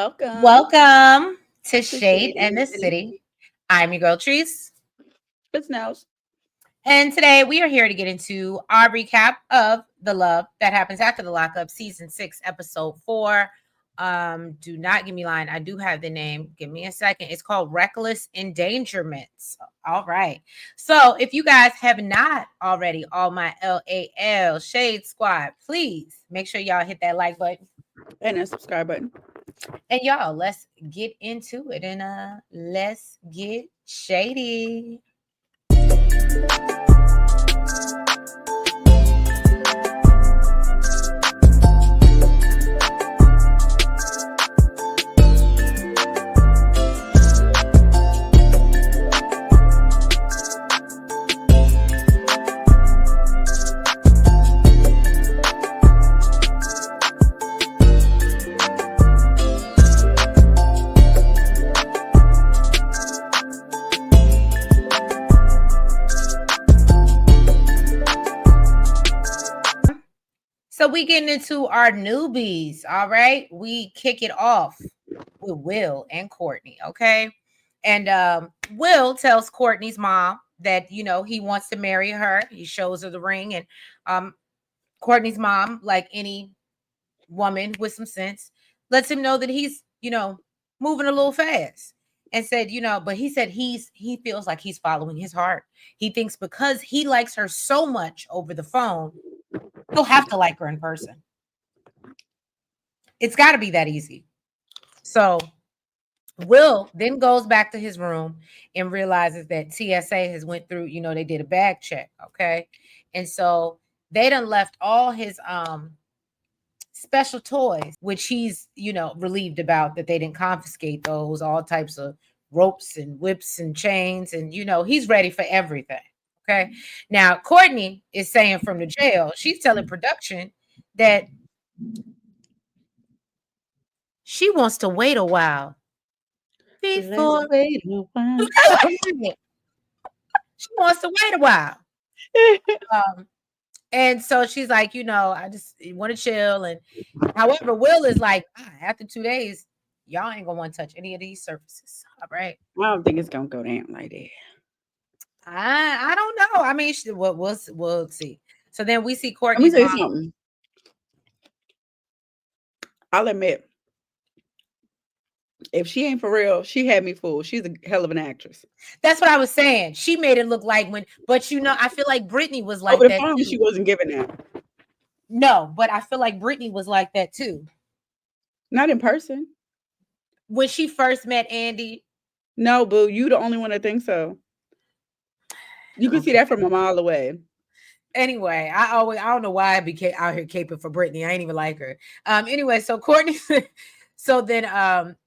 Welcome to Shade and the City. I'm your girl Treese. It's Nels. And today we are here to get into our recap of The Love That Happens After the Lockup, Season 6, Episode 4. Do not give me line. I do have the name. Give me a second. It's called Reckless Endangerments. All right. So if you guys have not already, all my LAL Shade Squad, please make sure y'all hit that like button. And that subscribe button. And y'all, let's get into it and let's get shady. So we getting into our newbies, all right? We kick it off with Will and Courtney, okay? And Will tells Courtney's mom that, you know, he wants to marry her. He shows her the ring, and Courtney's mom, like any woman with some sense, lets him know that he's, you know, moving a little fast. And said, you know, but he said he feels like he's following his heart. He thinks because he likes her so much over the phone, he'll have to like her in person. It's got to be that easy. So Will then goes back to his room and realizes that TSA has went through, you know, they did a bag check, okay? And so they done left all his special toys, which he's, you know, relieved about that they didn't confiscate those, all types of ropes and whips and chains, and you know, he's ready for everything. Okay. Now, Courtney is saying from the jail, she's telling production that she wants to wait a while before. Wait a while. She wants to wait a while. And so she's like, you know, I just want to chill. And however, Will is like, after 2 days, y'all ain't gonna want to touch any of these surfaces. All right. I don't think it's gonna go down like that. I don't know. I mean, we'll see. So then we see Let me Courtney's say mom. something. I'll admit, if she ain't for real, she had me fooled. She's a hell of an actress. That's what I was saying. She made it look like but you know, I feel like Brittany was like Over the that phone, too. she wasn't giving that. No, but I feel like Brittany was like that too. Not in person. When she first met Andy. No, boo, you the only one that thinks so. You can see that from a mile away. Anyway, I don't know why I became out here caping for Brittany. I ain't even like her. Anyway, so Courtney, so then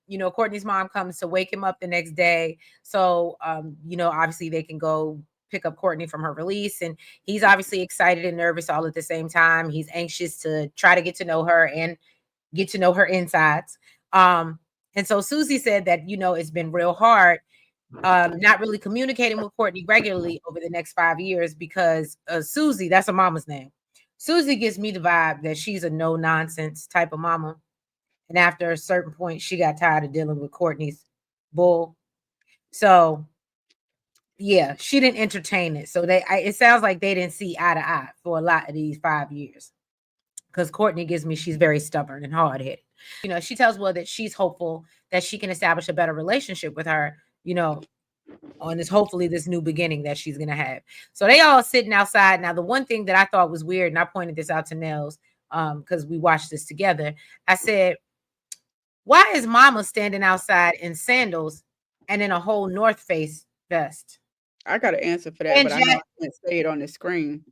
you know, Courtney's mom comes to wake him up the next day. So you know, obviously they can go pick up Courtney from her release, and he's obviously excited and nervous all at the same time. He's anxious to try to get to know her and get to know her insides. And so Susie said that, you know, it's been real hard not really communicating with Courtney regularly over the next 5 years because Susie, that's her mama's name. Susie gives me the vibe that she's a no nonsense type of mama. And after a certain point, she got tired of dealing with Courtney's bull. So yeah, she didn't entertain it. So it sounds like they didn't see eye to eye for a lot of these 5 years. Because Courtney gives me she's very stubborn and hard-headed. You know, she tells Will that she's hopeful that she can establish a better relationship with her, you know, on this hopefully this new beginning that she's gonna have. So they all sitting outside. Now, the one thing that I thought was weird, and I pointed this out to Nels, because we watched this together. I said, why is Mama standing outside in sandals and in a whole North Face vest? I got an answer for that, And but I know I can't say it on the screen.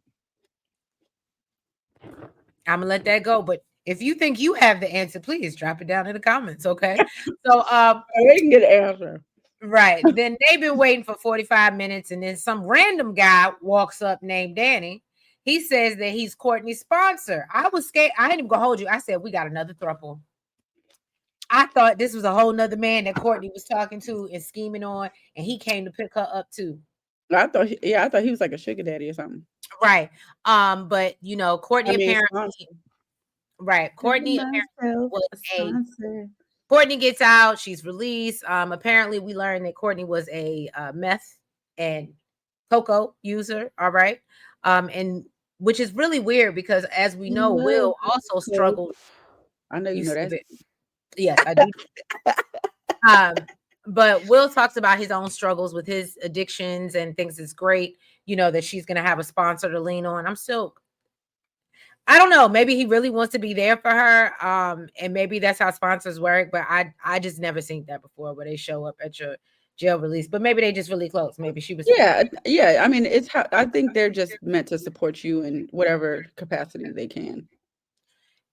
I'm gonna let that go, but if you think you have the answer, please drop it down in the comments, okay? So they can get an answer. Right. Then they've been waiting for 45 minutes, and then some random guy walks up named Danny. He says that he's Courtney's sponsor. I was scared. I ain't even gonna hold you. I said, we got another throuple. I thought this was a whole nother man that Courtney was talking to and scheming on, and he came to pick her up too. I thought he was like a sugar daddy or something. Right. But you know, Courtney apparently sponsor. right. Courtney apparently was a Courtney gets out. She's released. Apparently, we learned that Courtney was a meth and cocoa user. All right. And which is really weird because, as we know, Love Will also hope. struggled. I know you You know that. stupid. Yes, I do. Um, but Will talks about his own struggles with his addictions and thinks it's great, that she's gonna have a sponsor to lean on. I don't know, maybe he really wants to be there for her. And maybe that's how sponsors work, but I just never seen that before where they show up at your jail release. But maybe they just really close. Maybe she was Yeah, yeah. I mean, it's how I think they're just meant to support you in whatever capacity they can.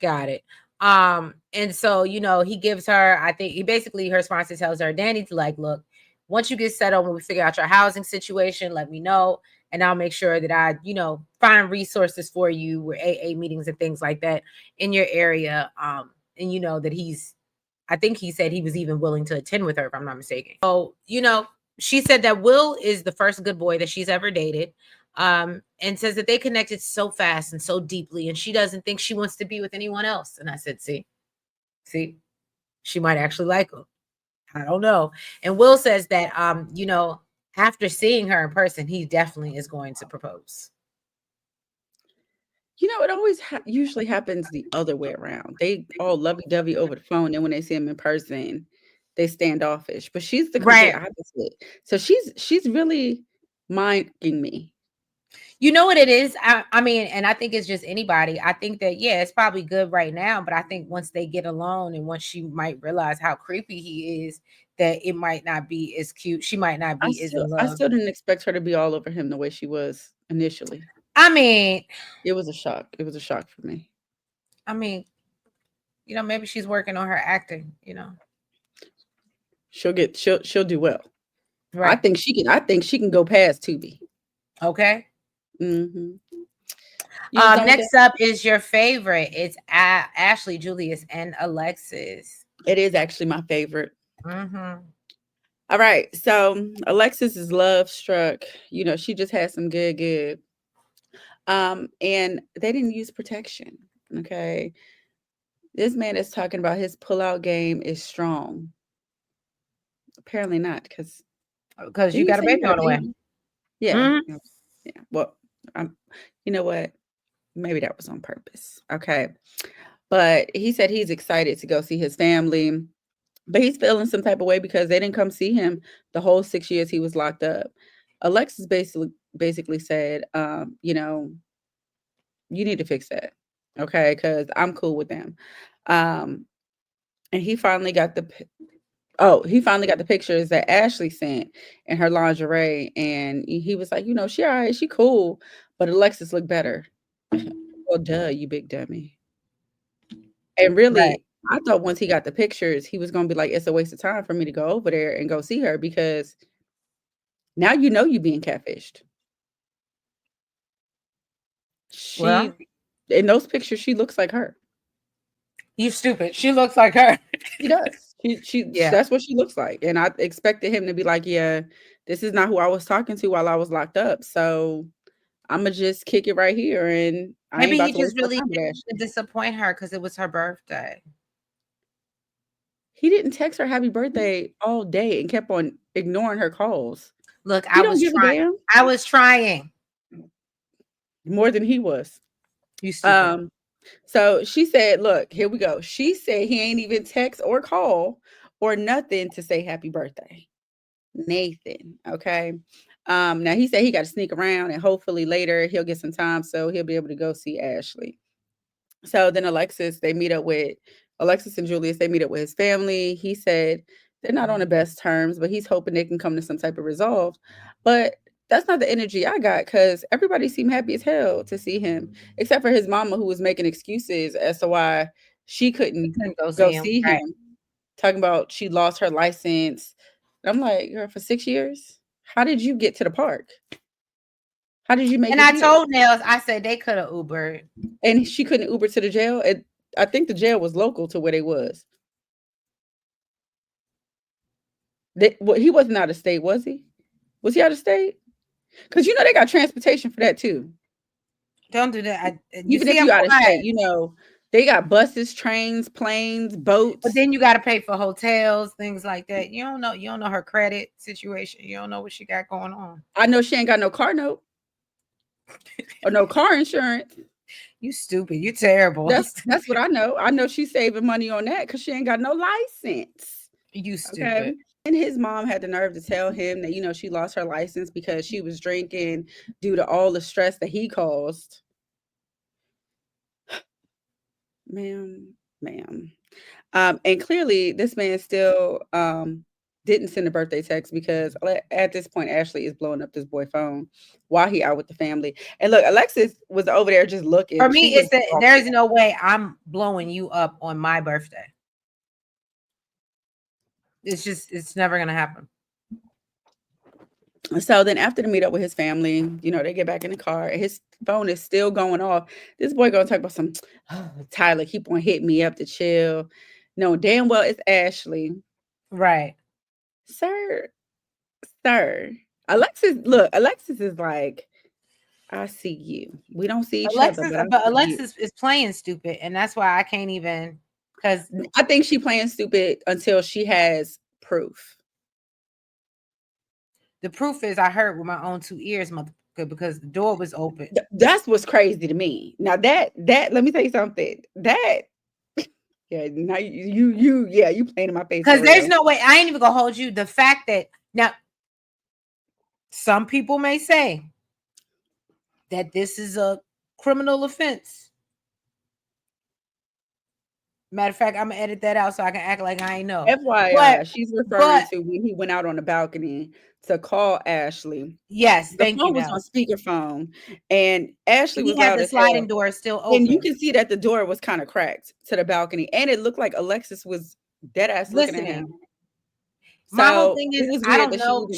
got it. And so, he gives her, I think he basically, her sponsor tells her, Danny, to like, look, once you get settled, when we figure out your housing situation, let me know. And I'll make sure that I, find resources for you with AA meetings and things like that in your area. And that I think he said he was even willing to attend with her, if I'm not mistaken. So, she said that Will is the first good boy that she's ever dated. And says that they connected so fast and so deeply, and she doesn't think she wants to be with anyone else. And I said, see, she might actually like him. I don't know. And Will says that, after seeing her in person, he definitely is going to propose. It always usually happens the other way around. They all lovey-dovey over the phone, and when they see him in person, they standoffish. But she's the complete Right. opposite. So she's really minding me. You know what it is? I mean, and I think it's just anybody. I think that, yeah, it's probably good right now, but I think once they get alone and once she might realize how creepy he is, that it might not be as cute. She might not I be as still in I love. still didn't expect her to be all over him the way she was initially. I mean, It was a shock. It was a shock for me. I mean, maybe she's working on her acting, She'll do well. Right. I think she can go past Tubi. Okay. Mhm. You was done with that? Next up is your favorite. It's Ashley, Julius, and Alexis. It is actually my favorite. Mm-hmm. All right. So Alexis is love struck. She just had some good. And they didn't use protection. Okay. This man is talking about his pullout game is strong. Apparently not, because You didn't he got a say he baby got a on the way. baby? Yeah. Mm-hmm. Yeah. Well, you know what? Maybe that was on purpose. Okay. But he said he's excited to go see his family, but he's feeling some type of way because they didn't come see him the whole 6 years he was locked up. Alexis basically said, you need to fix that. Okay, because I'm cool with them. And he finally got the pictures that Ashley sent in her lingerie, and he was like, she all right, she cool, but Alexis looked better. Well, duh, you big dummy. And Right. really, I thought once he got the pictures, he was gonna be like, it's a waste of time for me to go over there and go see her because now you being catfished. Well, She in those pictures, she looks like her. you stupid. She looks like her. She does. She Yeah. that's what she looks like. And I expected him to be like, yeah, this is not who I was talking to while I was locked up. So I'ma just kick it right here and I ain't Maybe about he to just waste my really time with didn't Ashley. disappoint her because it was her birthday. He didn't text her happy birthday all day and kept on ignoring her calls. Look, He I don't was give a trying. damn I was trying. more than he was. You stupid. Um, so she said, look, here we go. She said he ain't even text or call or nothing to say happy birthday. Nathan. Okay. Now he said he got to sneak around and hopefully later he'll get some time so he'll be able to go see Ashley. So then Alexis and Julius, they meet up with his family. He said they're not on the best terms, but he's hoping they can come to some type of resolve. But that's not the energy I got because everybody seemed happy as hell to see him, except for his mama who was making excuses as to why she He couldn't couldn't go go see him. see Right. him, talking about she lost her license. I'm like, girl, for 6 years? How did you get to the park? How did you make And it I here? told Nails, I said they could have Ubered. And she couldn't Uber to the jail. I think the jail was local to where they was. He wasn't out of state, was he? Was he out of state? Because they got transportation for that too. Don't do that. You Even see, if I'm you out of quiet. state, They got buses, trains, planes, But boats. then you got to pay for hotels, things like that. You don't know her credit situation. You don't know what she got going on. I know she ain't got no car note or no car insurance. You stupid. You terrible. That's what I know. I know she's saving money on that because she ain't got no license. You Okay. stupid. And his mom had the nerve to tell him that, she lost her license because she was drinking due to all the stress that he caused. Ma'am. And clearly this man still didn't send a birthday text because at this point Ashley is blowing up this boy phone while he out with the family. And look, Alexis was over there just For looking. She me, was it's that there's no way I'm blowing you up on my birthday. It's never gonna happen. So then after the meet up with his family, they get back in the car. His phone is still going off. This boy gonna talk about some Tyler, keep on hitting me up to chill. No, damn well it's Ashley. Right. Sir. Alexis is like, I see you. We don't see each other, but I see you. Alexis is playing stupid, and that's why I can't even, because I think she playing stupid until she has proof. the proof is I heard with my own 2 ears, motherfucker, because the door was open. That's what's crazy to me. Now that let me tell you something. That yeah, now you playing in my face. Because there's no way, I ain't even gonna hold you. The fact that now some people may say that this is a criminal offense. Matter of fact, I'm gonna edit that out so I can act like I ain't know. FYI, she's referring to when he went out on the balcony to call Ashley. Yes, the thank phone you. was on speakerphone, and Ashley was had loud the as sliding hell. door still open, and you can see that the door was kind of cracked to the balcony, and it looked like Alexis was dead ass looking at him. My whole thing it is, was I weird don't that know.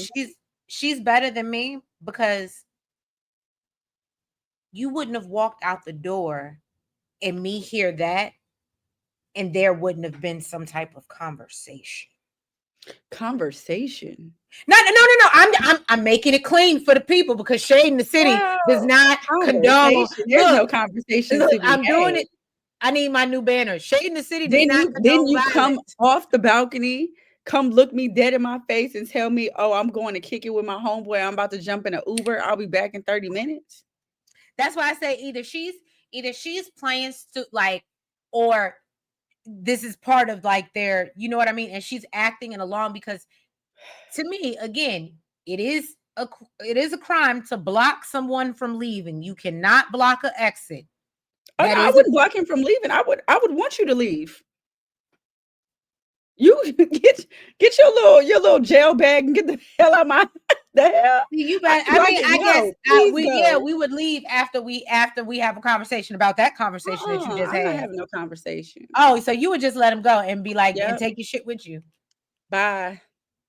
She's better than me because you wouldn't have walked out the door and me hear that, and there wouldn't have been some type of conversation. No. I'm making it clean for the people because Shadeinthecity does not condone. There's no conversation to be I'm doing had. it. I need my new banner. Shadeinthecity does Then not condone you violence. come off the balcony, come look me dead in my face and tell me, oh, I'm going to kick it with my homeboy. I'm about to jump in an Uber. I'll be back in 30 minutes. That's why I say either she's playing like, or this is part of like their, you know what I mean? And she's acting in along, because to me, again, it is a crime to block someone from leaving. You cannot block an exit. Oh, no, I wouldn't block him from leaving. I would want you to leave. You get your little jail bag and get the hell out of my the hell. I guess we would leave after we have a conversation about that conversation that you just had. I'm not having no conversation. Oh, so you would just let him go and be like, and take your shit with you. Bye.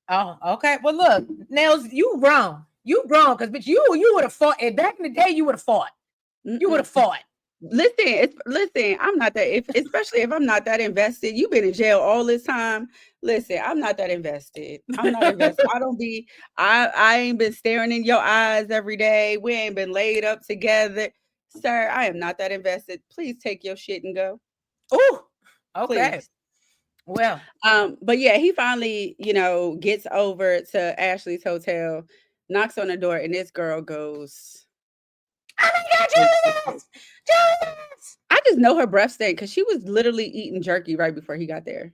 Oh, okay. Well, look, Nails, you wrong. You wrong, because bitch, you would have fought. And back in the day, you would have fought. You would have fought. Listen, I'm not that, especially if I'm not that invested. You've been in jail all this time. Listen, I'm not that invested. I'm not invested. I ain't been staring in your eyes every day. We ain't been laid up together. Sir, I am not that invested. Please take your shit and go. Oh, okay. Please. Well, but yeah, he finally, gets over to Ashley's hotel, knocks on the door, and this girl goes, "Oh my God, Julius! Julius!" I just know her breath stank because she was literally eating jerky right before he got there.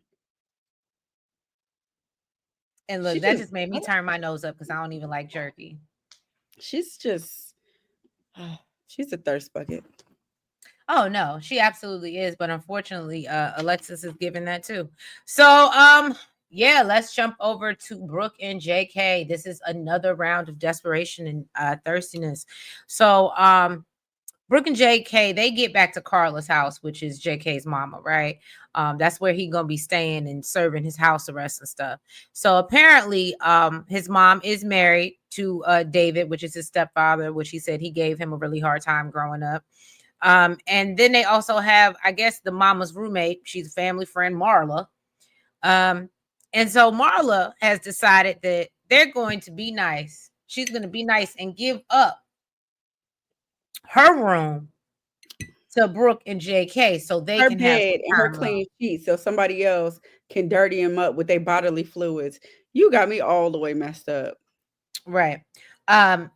And look, that just made me turn my nose up because I don't even like jerky. She's a thirst bucket. Oh no, she absolutely is. But unfortunately, Alexis is giving that too. So, yeah, let's jump over to Brooke and JK. This is another round of desperation and thirstiness. So, Brooke and JK, they get back to Carla's house, which is JK's mama, right? That's where he gonna be staying and serving his house arrest and stuff. So apparently, his mom is married to David, which is his stepfather, which he said he gave him a really hard time growing up. And then they also have, I guess, the mama's roommate. She's a family friend, Marla. And so Marla has decided that they're going to be nice. She's going to be nice and give up her room to Brooke and JK so they Her can have bed some and her time alone. clean sheets so somebody else can dirty him up with their bodily fluids. You got me all the way messed up. Right.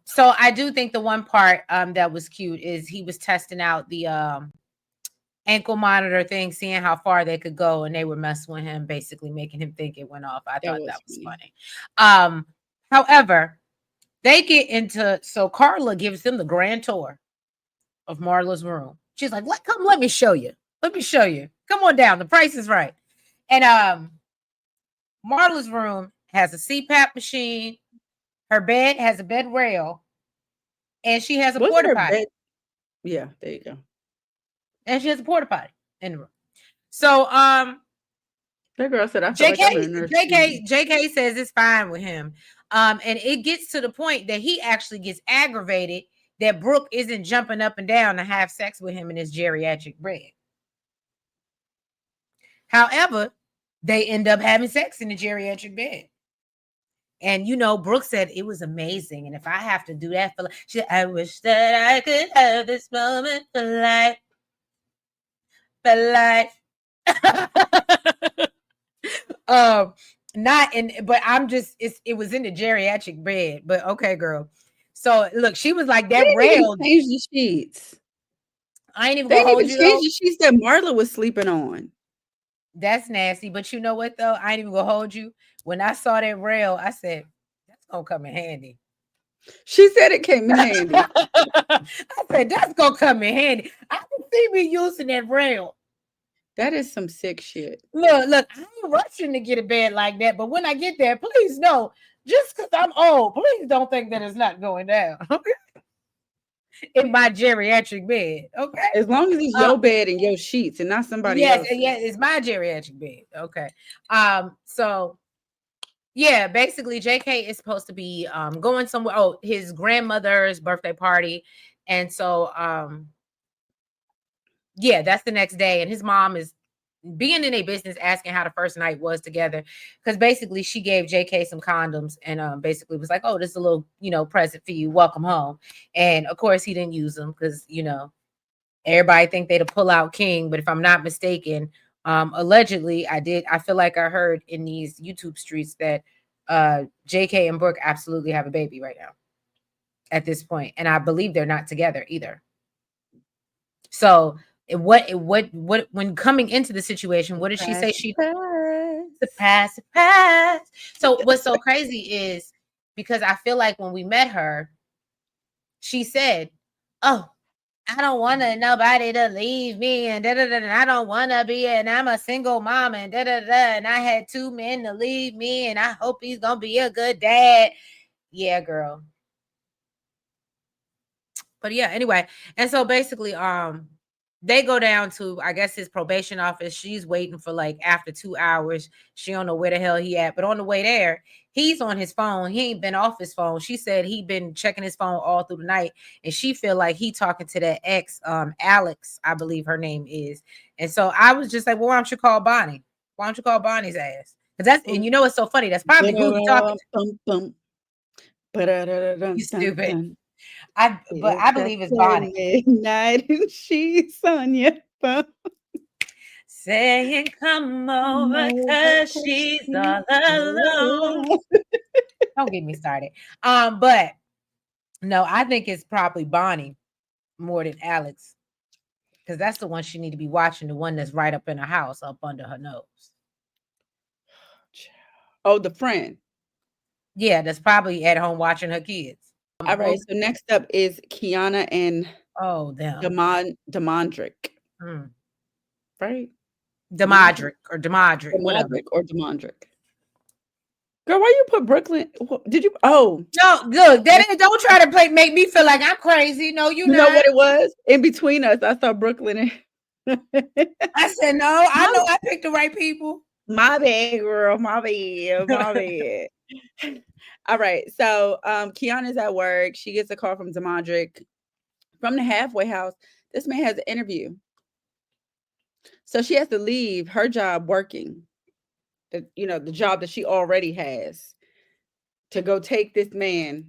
So I do think the one part that was cute is he was testing out the ankle monitor thing, seeing how far they could go, and they were messing with him, basically making him think it went off. I That thought that was was funny. funny. However, they get into so Carla gives them the grand tour of Marla's room. She's like, let me show you. Let me show you. Come on down. The price is right. And Marla's room has a CPAP machine. Her bed has a bed rail, and she has a Wasn't porta her potty. bed? Yeah, there you go. And she has a porta potty in the room. So That girl said, "I feel like JK I'm in a nursing home." JK says it's fine with him. And it gets to the point that he actually gets aggravated that Brooke isn't jumping up and down to have sex with him in his geriatric bed. However, they end up having sex in the geriatric bed. And Brooke said it was amazing. And if I have to do that for life, she said, I wish that I could have this moment for life. For life. um, not in, but I'm just it was in the geriatric bed. But okay, girl. So look, she was like They that didn't even rail. change the sheets. I ain't even They gonna didn't hold even you change though. the sheets that Marla was sleeping on. That's nasty. But you know what though? I ain't even gonna hold you. When I saw that rail, I said, that's gonna come in handy. She said it came in handy. I said, that's gonna come in handy. I can see me using that rail. That is some sick shit. Look, I ain't rushing to get a bed like that, but when I get there, please know, just because I'm old, please don't think that it's not going down. Okay. In my geriatric bed. Okay. As long as it's Uh your bed and your sheets and not somebody yes, else's. it's my geriatric bed. Okay. So yeah, basically JK is supposed to be going somewhere. Oh, his grandmother's birthday party. And so yeah, that's the next day. And his mom is being in a business asking how the first night was together. Because basically she gave JK some condoms and basically was like, oh, this is a little, present for you. Welcome home. And of course he didn't use them because, everybody think they the pull out king. But if I'm not mistaken, allegedly I feel like I heard in these YouTube streets that JK and Brooke absolutely have a baby right now at this point. And I believe they're not together either. So what when coming into the situation, what did she say? Surprise, She surprise. surprise. So what's so crazy is because I feel like when we met her, she said, "Oh, I don't want nobody to leave me, and da da da. I don't want to be, and I'm a single mom, and da da da. And I had 2 men to leave me, and I hope he's gonna be a good dad." Yeah, girl. But yeah, anyway, and so basically, they go down to I guess his probation office. She's waiting for like after 2 hours. She don't know where the hell he at, but on the way there, he's on his phone. He ain't been off his phone. She said he been checking his phone all through the night, and she feel like he talking to that ex, Alex, I believe her name is. And so I was just like, well, why don't you call Bonnie? Why don't you call Bonnie's ass? Because that's and you know what's so funny? That's probably who he talking to. You stupid. But It's I after believe it's Bonnie. midnight and she's on your phone. Saying come Come over over cause 'cause she's she's all alone. alone. Don't get me started. But no, I think it's probably Bonnie more than Alex. Because that's the one she need to be watching, the one that's right up in her house, up under her nose. Oh, the friend. Yeah, that's probably at home watching her kids. All right. So next up is Quiana and Oh, them. Damoderick. Mm. Right? Demodrick or Demodrick, whatever. Demoderick or Demoderick. Girl, why you put Brooklyn? Did you? Oh, No, look, that is, don't try to make me feel like I'm crazy. No, you you know not. what it was? In between us, I saw Brooklyn. I said no. I my, know I picked the right people. my bad, girl. My bad. My bad. All right. So Kiana's at work. She gets a call from Demoderick from the halfway house. This man has an interview. So she has to leave her job working, the job that she already has, to go take this man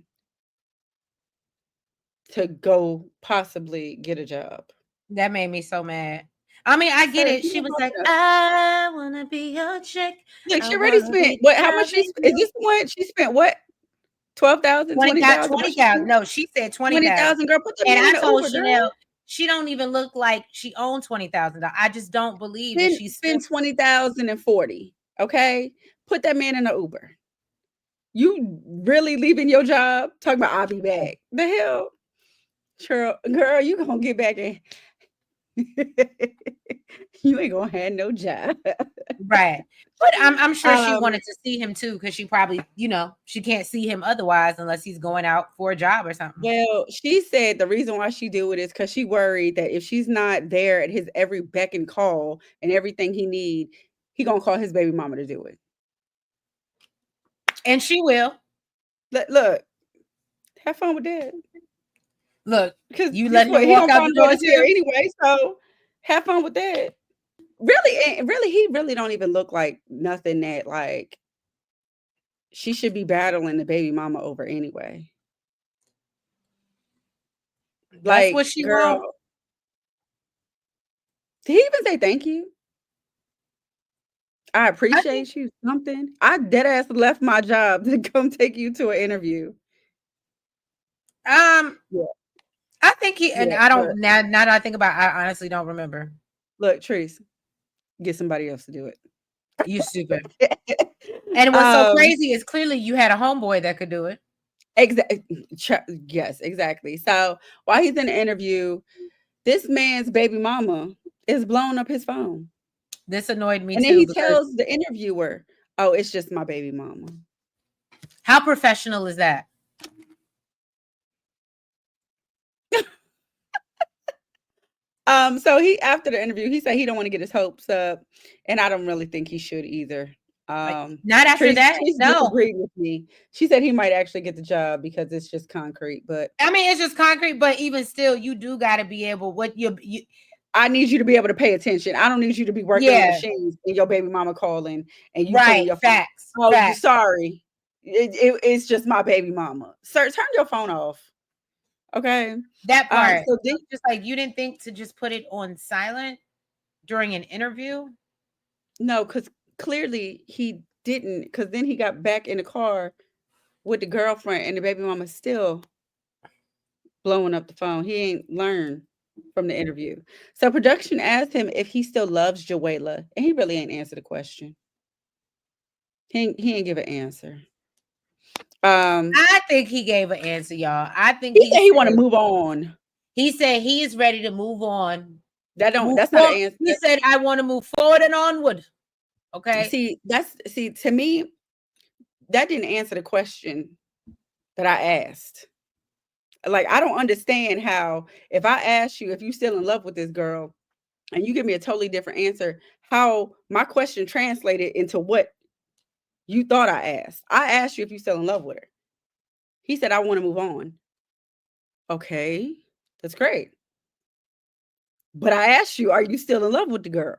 to go possibly get a job. That made me so mad. I mean, I get Sir, it. she She don't was know like, enough. I wanna be your chick. Look, I she already wanna spent be what? How much loving is you. this the one she spent? What? 12,000, 20,000, 20,000? What she 20,000. spent? No, she said 20,000. 20,000, girl. Put that And man I in the told Uber, girl. Chanel, she don't even look like she owned $20,000. I just don't believe that she's still. Spend 20,000 and 40. Okay, put that man in the Uber. You really leaving your job? Talking about I'll be back. The hell, girl, you gonna get back and you ain't gonna have no job. Right. But I'm sure she Um, wanted to see him too, because she probably, she can't see him otherwise unless he's going out for a job or something. well, she said the reason why she do it is because she worried that if she's not there at his every beck and call and everything he need, he gonna call his baby mama to do it. And she will. Look, have fun with that. Look, Because you guess let what? him He walk gonna out find the door Jordan's here too? anyway. So have fun with that. Really, he really don't even look like nothing that like she should be battling the baby mama over anyway. That's Like, what she want. girl, did he even say thank you? I I think appreciate you. Something. I dead ass left my job to come take you to an interview. um Yeah, I think he, and yeah. I But don't, now that I think about it, I honestly don't remember. look, Treese, get somebody else to do You stupid. it. And what's so um, crazy is clearly you had a homeboy that could do it. yes, exactly. So while he's in the interview, this man's baby mama is blowing up his phone. This annoyed me And then too he because tells the interviewer, "Oh, it's just my baby mama." how professional is that? So he after the interview, he said he don't want to get his hopes up, and I don't really think he should either. Like, not after that. Trish No. disagreed with me. She said he might actually get the job because it's just concrete. But I mean, it's just concrete, but even still, you do got to be able. What you I need you to be able to pay attention. I don't need you to be working on yeah, machines and your baby mama calling and you pulling right. your phone. Facts, Oh, you facts. sorry. It's just my baby mama. Sir, turn your phone off. Okay. That part. So So then just like you didn't think to just put it on silent during an interview. no, because clearly he didn't. Because then he got back in the car with the girlfriend, and the baby mama still blowing up the phone. He ain't learned from the interview. So production asked him if he still loves Joella, and he really ain't answered the question. He ain't give an answer. Um, I think he gave an answer, y'all. I think he said he want to move on. he said he is ready to move on. Move That's not an forward. answer. He said, I want to move forward and onward. Okay. See to me that didn't answer the question that I asked. Like I don't understand how if I ask you if you still in love with this girl and you give me a totally different answer, how my question translated into what you thought I asked. I asked you if you still in love with her. He said I want to move on. Okay, that's great. But I asked you, are you still in love with the girl?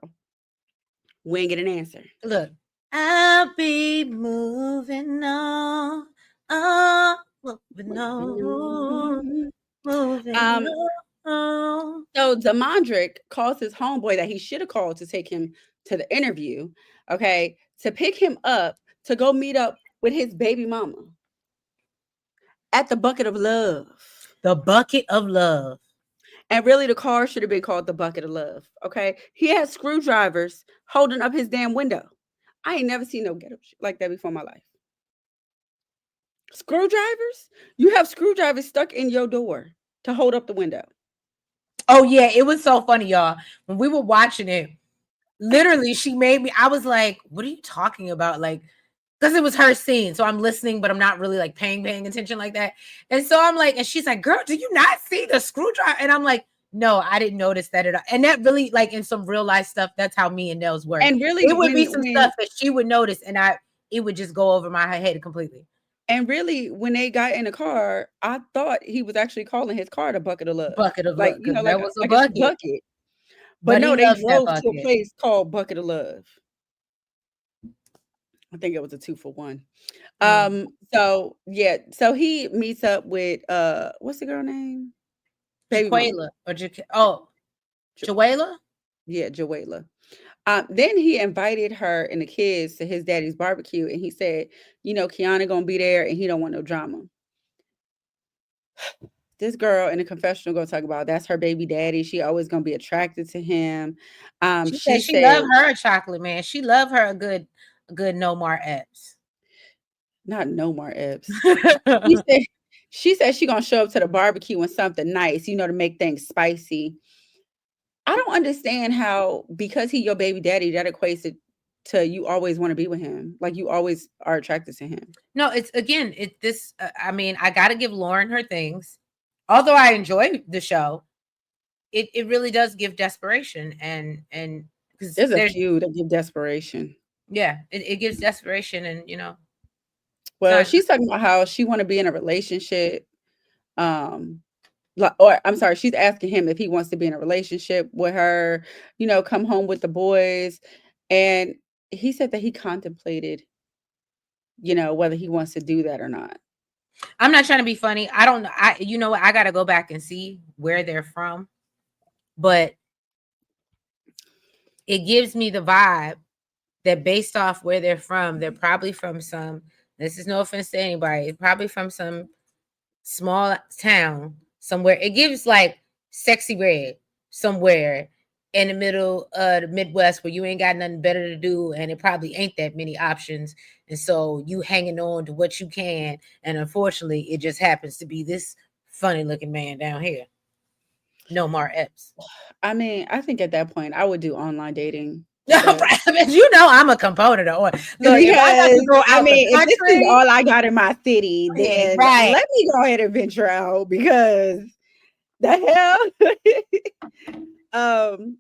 We ain't get an answer. Look, I'll be moving on. Oh, moving on. Moving Um, on. so Damoderick calls his homeboy that he should have called to take him to the interview, okay, to pick him up to go meet up with his baby mama at the Bucket of Love. The bucket of love. And really, the car should have been called the Bucket of Love, okay? He had screwdrivers holding up his damn window. I ain't never seen no ghetto shit like that before in my life. Screwdrivers? You have screwdrivers stuck in your door to hold up the window. Oh, yeah. It was so funny, y'all. When we were watching it, literally, she made me, I was like, what are you talking about? Like, because it was her scene. So I'm listening, but I'm not really like paying attention like that. And so I'm like, and she's like, girl, do you not see the screwdriver? And I'm like, no, I didn't notice that at all. And that really, like in some real life stuff, that's how me and Nels work. And really, It would be some when stuff that she would notice and it would just go over my head completely. And really, when they got in the car, I thought he was actually calling his car the Bucket of Love. Bucket of Like, love, you because know, that was a like it's a bucket. bucket. But But no, he they loves that drove to a bucket. place called Bucket of Love. I think it was a 2-for-1. Mm. So yeah, so he meets up with what's the girl name? Baby mama. Jaquela or oh, Joella? Yeah, Joella. Then he invited her and the kids to his daddy's barbecue, and he said, Quiana gonna be there, and he don't want no drama. This girl in the confessional gonna talk about that's her baby daddy. She always gonna be attracted to him. She She said she said, loved her a chocolate man. She loved her a good no more Epps. not no more Epps. She said she gonna show up to the barbecue with something nice, to make things spicy. I don't understand how, because he your baby daddy, that equates it to you always want to be with him. Like you always are attracted to him. No, it's again, it this I mean, I gotta give Lauren her things. Although I enjoy the show, it really does give desperation and because There's a there's few that give desperation. yeah, it gives desperation and it's Well, not she's talking about how she want to be in a relationship. Or I'm sorry, she's asking him if he wants to be in a relationship with her, come home with the boys. And he said that he contemplated, whether he wants to do that or not. I'm not trying to be funny. I don't know. I gotta go back and see where they're from, but it gives me the vibe that based off where they're from, they're probably from some, this is no offense to anybody, probably from some small town somewhere. It gives like sexy red somewhere in the middle of the Midwest where you ain't got nothing better to do and it probably ain't that many options. And so you hanging on to what you can. And unfortunately, it just happens to be this funny looking man down here. No more Epps. I mean, I think at that point I would do online dating because I'm a component of it. Look, if I got to because go I out the mean, if this is country, all I got in my city, then right. let me go ahead and venture out because the hell. um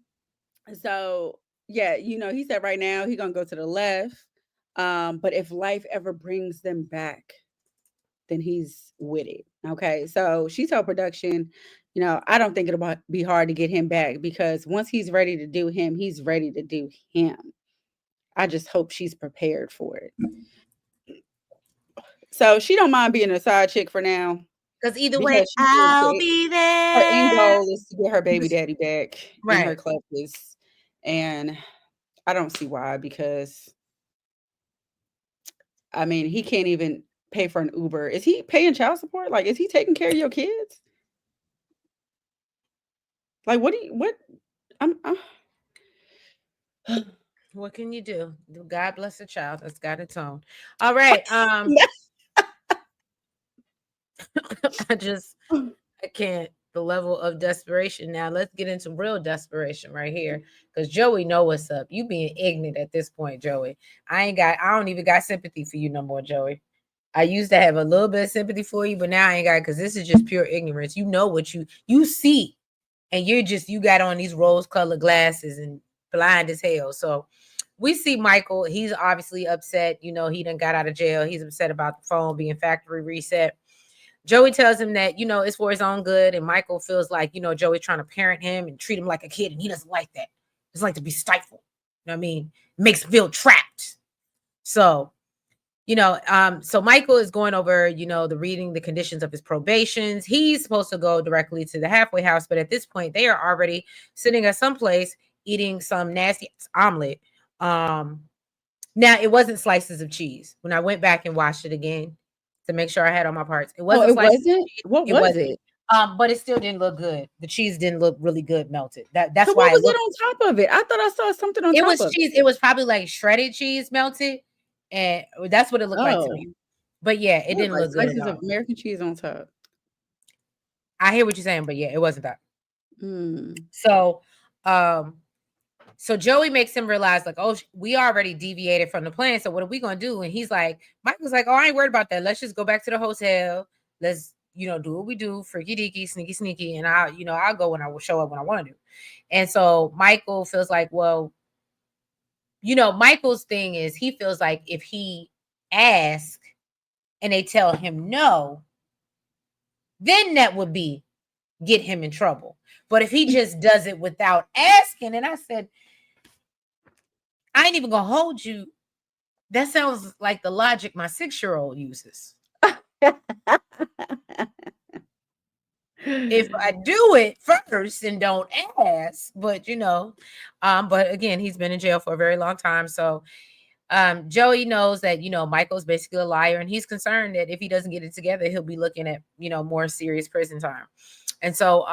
so yeah, he said right now he gonna go to the left. But if life ever brings them back, then he's with it. Okay. So she told production, I don't think it'll be hard to get him back because once he's ready to do him, he's ready to do him. I just hope she's prepared for it. So she don't mind being a side chick for now Because either way, because she thinks I'll be her end there. goal is to get her baby daddy back in her Right. clutches. And I don't see why, because I mean, he can't even pay for an Uber. Is he paying child support? Like, is he taking care of your kids? Like, what? I'm, What can you do? God bless the child that's got its own. All right. I can't. The level of desperation. Now let's get into real desperation right here. Because Joey know what's up. You being ignorant at this point, Joey. I don't even got sympathy for you no more, Joey. I used to have a little bit of sympathy for you, but now I ain't got, because this is just pure ignorance. You know what you see, and you got on these rose-colored glasses and blind as hell. So we see Michael. He's obviously upset. He done got out of jail. He's upset about the phone being factory reset. Joey tells him that, it's for his own good. And Michael feels like, Joey's trying to parent him and treat him like a kid. And he doesn't like that. It's like to be stifled. You know what I mean? It makes him feel trapped. So, so Michael is going over, the reading the conditions of his probations. He's supposed to go directly to the halfway house. But at this point, they are already sitting at some place eating some nasty omelet. Now it wasn't slices of cheese. When I went back and watched it again, to make sure I had all my parts, it oh, wasn't it slices of wasn't. cheese. What It was wasn't. it? But it still didn't look good. The cheese didn't look really good melted. So That's what why was it it looked. on top of it? I thought I saw something on It top was of cheese. it. It was probably like shredded cheese melted, and that's what it looked like to Oh, me. But yeah, it it was didn't like look good at slices all. of American cheese on top. I hear what you're saying, but yeah, it wasn't that. Mm. So, um, so Joey makes him realize, like, oh, we already deviated from the plan. So what are we gonna do? And he's like, Michael's like, oh, I ain't worried about that. Let's just go back to the hotel. Let's, do what we do, freaky deaky, sneaky sneaky, and I'll go when I will show up when I want to do. And so Michael feels like, well, Michael's thing is he feels like if he asks and they tell him no, then that would be get him in trouble. But if he just does it without asking, and I said, I ain't even gonna hold you. That sounds like the logic my 6-year-old uses. if I do it first and don't ask. But but again, he's been in jail for a very long time. So Joey knows that, Michael's basically a liar, and he's concerned that if he doesn't get it together, he'll be looking at, more serious prison time. And so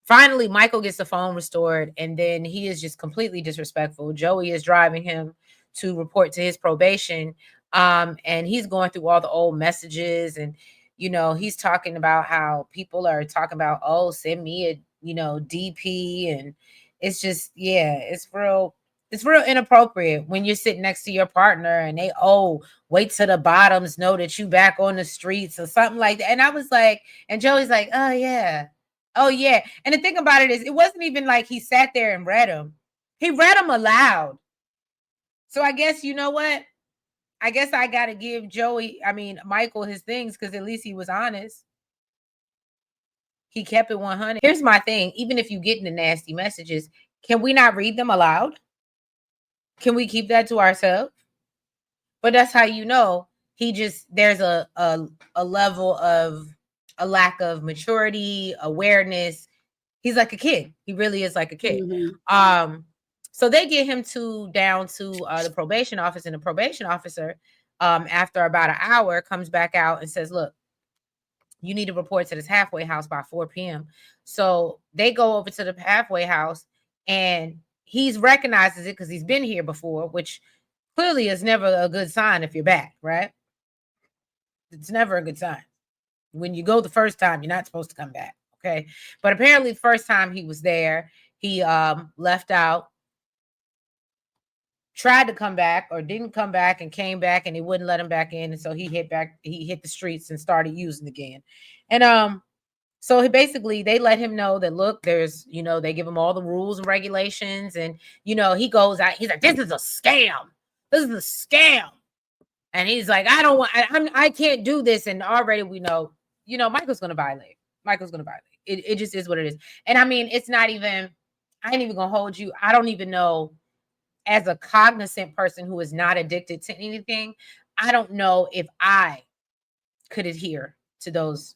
finally Michael gets the phone restored, and then he is just completely disrespectful. Joey is driving him to report to his probation. And he's going through all the old messages, and he's talking about how people are talking about, oh, send me a, DP. And it's just, yeah, it's real inappropriate when you're sitting next to your partner and they, oh, wait till the bottoms know that you back on the streets or something like that. And I was like, and Joey's like, oh yeah. Oh yeah. And the thing about it is, it wasn't even like he sat there and read them. He read them aloud. So I guess, you know what? I guess I got to give Michael his things, because at least he was honest. He kept it 100. Here's my thing. Even if you get in the nasty messages, can we not read them aloud? Can we keep that to ourselves? But that's how there's a level of a lack of maturity, awareness. He's like a kid. He really is like a kid. Mm-hmm. So they get him down to the probation office, and the probation officer, after about an hour, comes back out and says, look, you need to report to this halfway house by 4 p.m. So they go over to the halfway house, and he recognizes it because he's been here before, which clearly is never a good sign if you're back, right? It's never a good sign. When you go the first time, you're not supposed to come back, okay? But apparently the first time he was there, he left out, tried to come back or didn't come back, and came back, and he wouldn't let him back in. And so he hit the streets and started using again. And so they let him know that, look, there's, they give him all the rules and regulations. And, he goes out, he's like, this is a scam. This is a scam. And he's like, I can't do this. And already we know, Michael's going to violate. It just is what it is. And I mean, it's not even, I ain't even going to hold you. I don't even know, as a cognizant person who is not addicted to anything, I don't know if I could adhere to those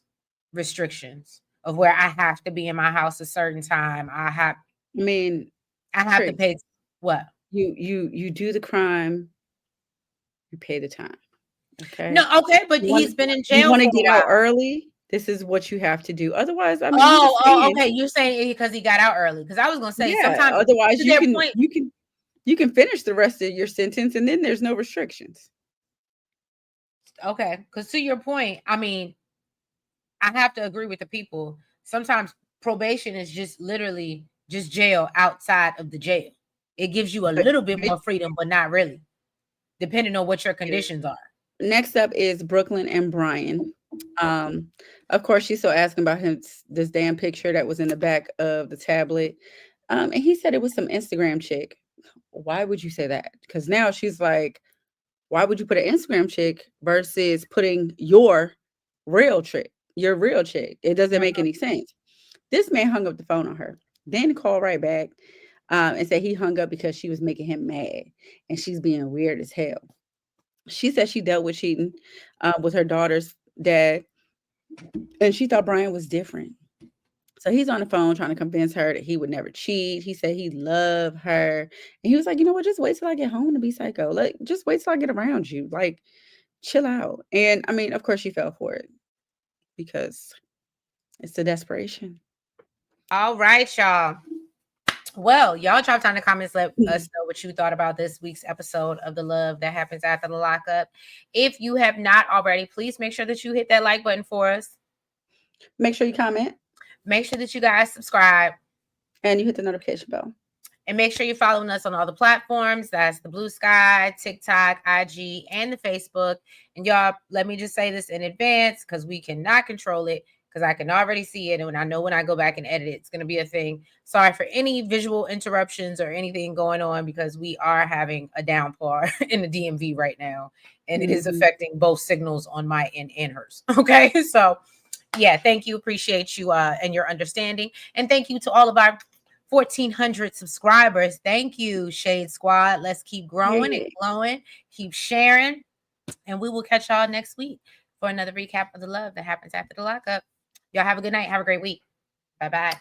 restrictions of where I have to be in my house a certain time. I have to pay. What? You do the crime, you pay the time. Okay. No, okay, but he's been in jail. You want to get out early? This is what you have to do. Otherwise, I mean, okay. You're saying because he got out early? Because I was going to say, sometimes. Otherwise, you can finish the rest of your sentence, and then there's no restrictions. Okay, because to your point, I mean, I have to agree with the people. Sometimes probation is just literally just jail outside of the jail. It gives you a little bit more freedom, but not really, depending on what your conditions are. Next up is Brooklyn and Brian. Of course, she's still asking about this damn picture that was in the back of the tablet. And he said it was some Instagram chick. Why would you say that? Because now she's like, why would you put an Instagram chick versus putting your real chick? It doesn't make any sense. This man hung up the phone on her, then called right back and said he hung up because she was making him mad and she's being weird as hell. She said she dealt with cheating with her daughter's dad, and she thought Brian was different. So he's on the phone trying to convince her that he would never cheat. He said he loved her. And he was like, you know what? Just wait till I get home to be psycho. Like, just wait till I get around you. Like, chill out. And I mean, of course, she fell for it because it's the desperation. All right, y'all. Well, y'all drop down in the comments. Let us know what you thought about this week's episode of The Love That Happens After the Lockup. If you have not already, please make sure that you hit that like button for us. Make sure you comment. Make sure that you guys subscribe. And you hit the notification bell. And make sure you're following us on all the platforms. That's the Blue Sky, TikTok, IG, and the Facebook. And y'all, let me just say this in advance because we cannot control it, because I can already see it. And I know when I go back and edit it, it's going to be a thing. Sorry for any visual interruptions or anything going on, because we are having a downpour in the DMV right now. And it is affecting both signals on my end and hers. Okay. So yeah, thank you. Appreciate you and your understanding. And thank you to all of our 1,400 subscribers. Thank you, Shade Squad. Let's keep growing and glowing. Keep sharing. And we will catch y'all next week for another recap of The Love That Happens After the Lockup. Y'all have a good night. Have a great week. Bye-bye.